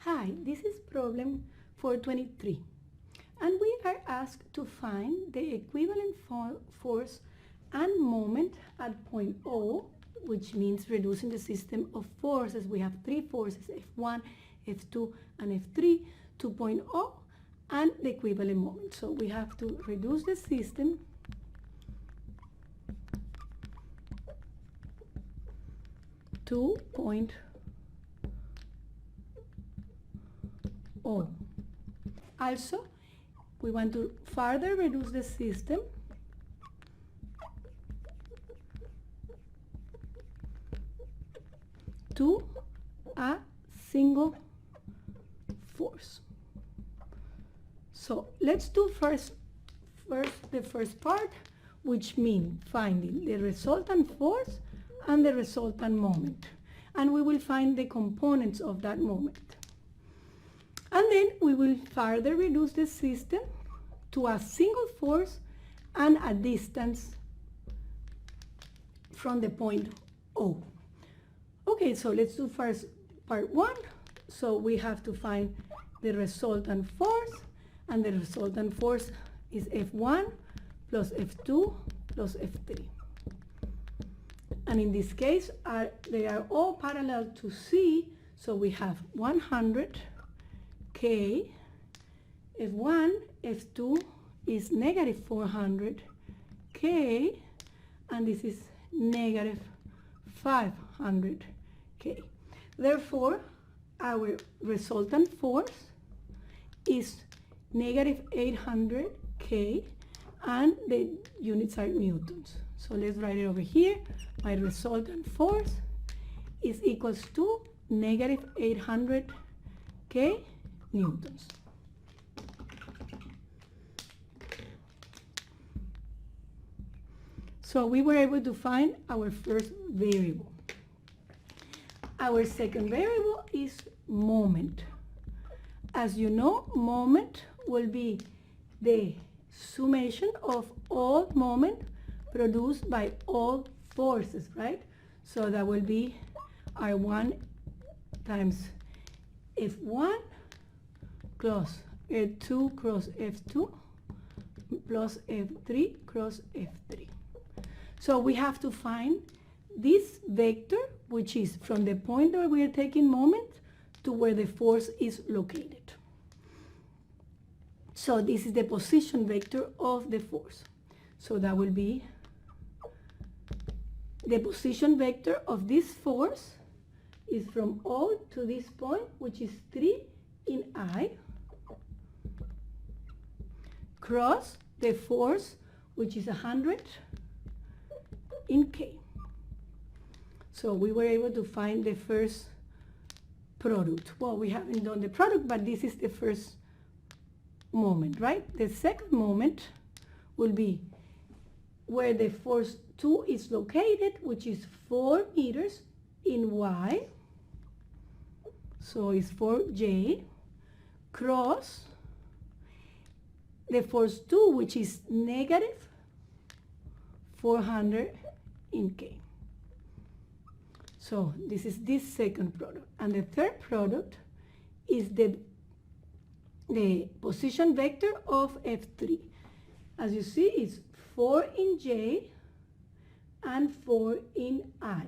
Hi, this is problem 423, and we are asked to find the equivalent force and moment at point O, which means reducing the system of forces. We have three forces, F1, F2, and F3, to point O, and the equivalent moment. So we have to reduce the system to point O. Also, we want to further reduce the system to a single force. So let's do first the first part, which means finding the resultant force and the resultant moment. And we will find the components of that moment. And then we will further reduce the system to a single force and a distance from the point O. Okay, so let's do first part one. So we have to find the resultant force, and the resultant force is F1 plus F2 plus F3. And in this case, they are all parallel to C, so we have 100 K, F1, F2 is negative 400 K, and this is negative 500 K. Therefore, our resultant force is negative 800 K, and the units are newtons. So let's write it over here. My resultant force is equals to negative 800 K newtons. So we were able to find our first variable. Our second variable is moment. As you know, moment will be the summation of all moment produced by all forces, right? So that will be R1 times F1 plus F2 cross F2 plus F3 cross F3. So we have to find this vector, which is from the point where we are taking moment to where the force is located. So this is the position vector of the force. So that will be the position vector of this force is from O to this point, which is 3 in I, cross the force, which is 100 in K. So we were able to find the first product. Well, we haven't done the product, but this is the first moment, right? The second moment will be where the force 2 is located, which is 4 meters in Y. So it's 4J cross the force 2, which is negative 400 in K. So this is this second product. And the third product is the position vector of F3. As you see, it's 4 in J and 4 in I.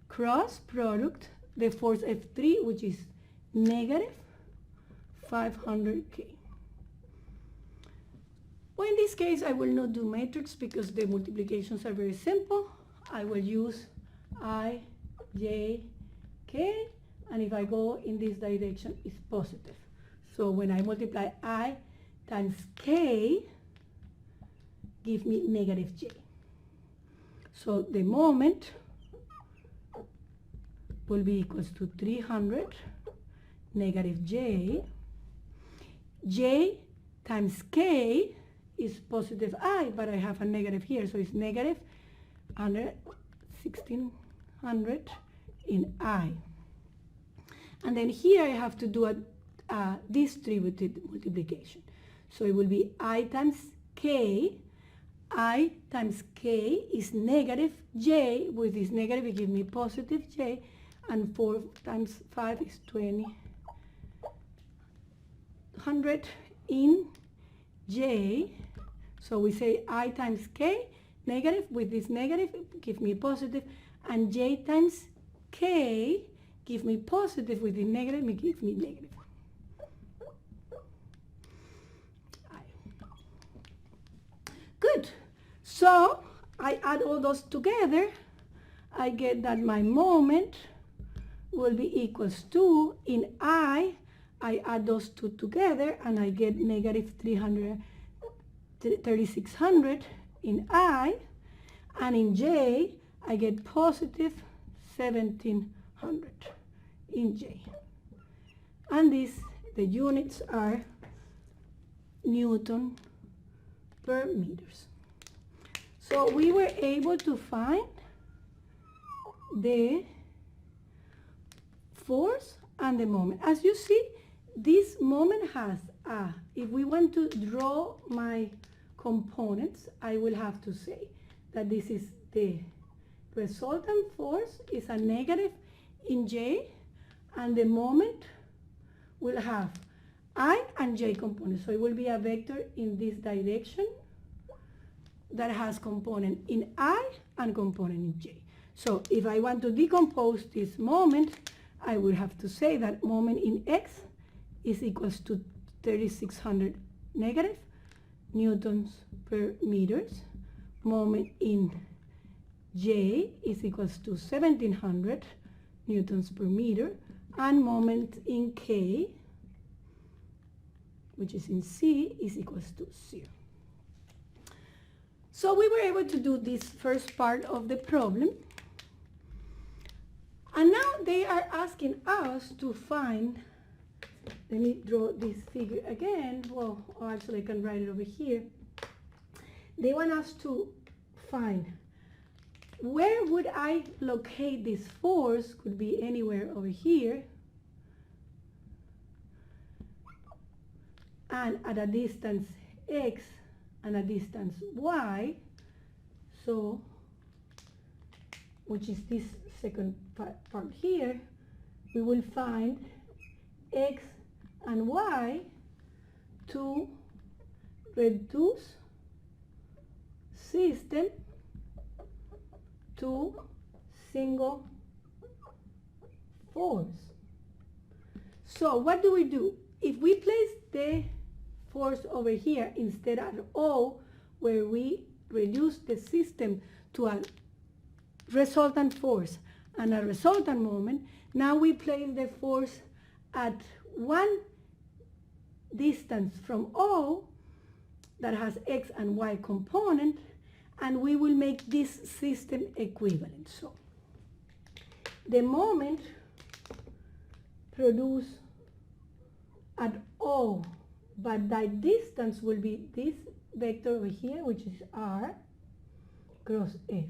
Cross product, the force F3, which is negative 500K. Well, in this case, I will not do matrix because the multiplications are very simple. I will use I, J, K, and if I go in this direction, it's positive. So when I multiply I times K, give me negative J. So the moment will be equals to 300 negative J. J times K is positive I, but I have a negative here, so it's negative 1600 in I. And then here I have to do a distributed multiplication. So it will be I times K, I times k is negative j. With this negative, it gives me positive j. And 4 times 5 is 20. 100 in j. So we say I times k, negative. With this negative, give me positive. And j times k, give me positive. With the negative, it gives me negative. Good. So I add all those together. I get that my moment will be equals to, in I add those two together, and I get negative 3600 in I, and in J, I get positive 1700 in J. And the units are Newton per meters. So we were able to find the force and the moment. As you see, this moment has if we want to draw my components, I will have to say that this is the resultant force is a negative in J, and the moment will have I and J components. So it will be a vector in this direction that has component in I and component in J. So if I want to decompose this moment, I will have to say that moment in X is equals to 3600 negative newtons per meters. Moment in J is equals to 1700 newtons per meter. And moment in K, which is in C, is equals to 0. So we were able to do this first part of the problem. And now they are asking us to find, let me draw this figure again. Well, actually I can write it over here. They want us to find where would I locate this force. Could be anywhere over here. And at a distance x and a distance y. So, which is this second part here, we will find x and y to reduce system to single force. So what do we do? If we place the force over here instead of O, where we reduce the system to a resultant force and a resultant moment, now we place the force at one distance from O that has X and Y component, and we will make this system equivalent. So the moment produced at O, but that distance will be this vector over here, which is R cross F,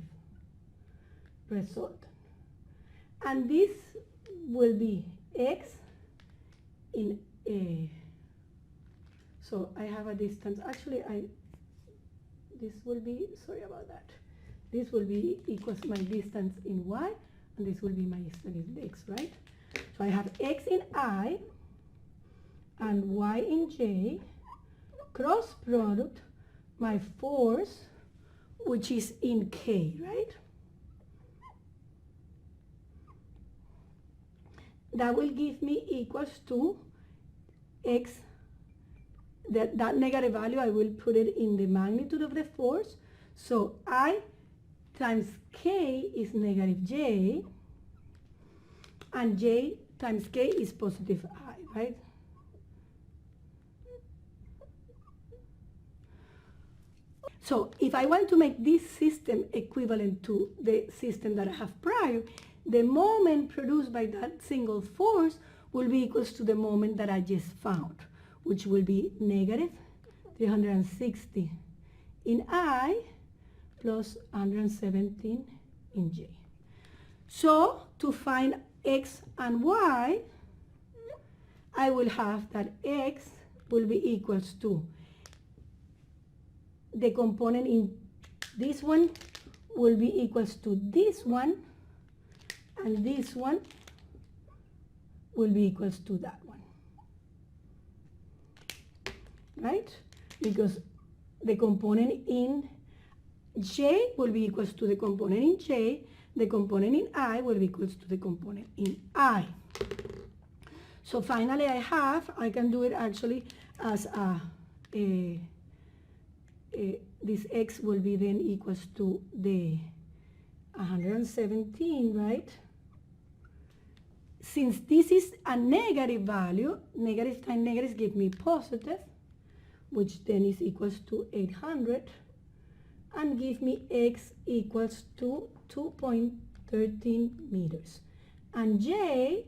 resultant. And this will be X in A. So I have a distance, actually this will be, sorry about that, this will be equals my distance in Y, and this will be my distance in X, right? So I have X in I and Y in J, cross product my force, which is in K, right? That will give me equals to X, that negative value, I will put it in the magnitude of the force. So I times K is negative J, and J times K is positive I, right? So if I want to make this system equivalent to the system that I have prior, the moment produced by that single force will be equals to the moment that I just found, which will be negative 360 in I plus 117 in J. So to find X and Y, I will have that X will be equals to the component in this one will be equals to this one, and this one will be equals to that one, right? Because the component in J will be equals to the component in J, the component in I will be equals to the component in I. So finally I can do it actually as this X will be then equals to the 117, right? Since this is a negative value, negative times negative give me positive, which then is equals to 800, and give me X equals to 2.13 meters. And J,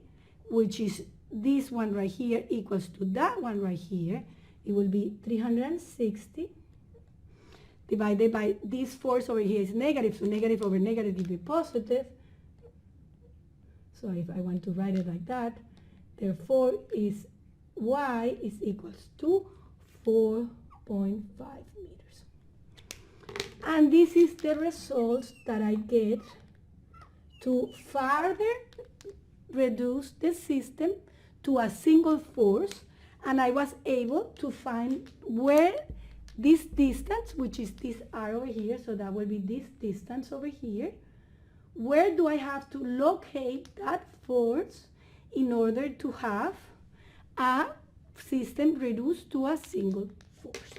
which is this one right here, equals to that one right here, it will be 360 divided by this force over here is negative, so negative over negative will be positive. So if I want to write it like that, therefore is Y is equals to 4.5 meters. And this is the results that I get to further reduce the system to a single force, and I was able to find where this distance, which is this R over here, so that will be this distance over here, where do I have to locate that force in order to have a system reduced to a single force.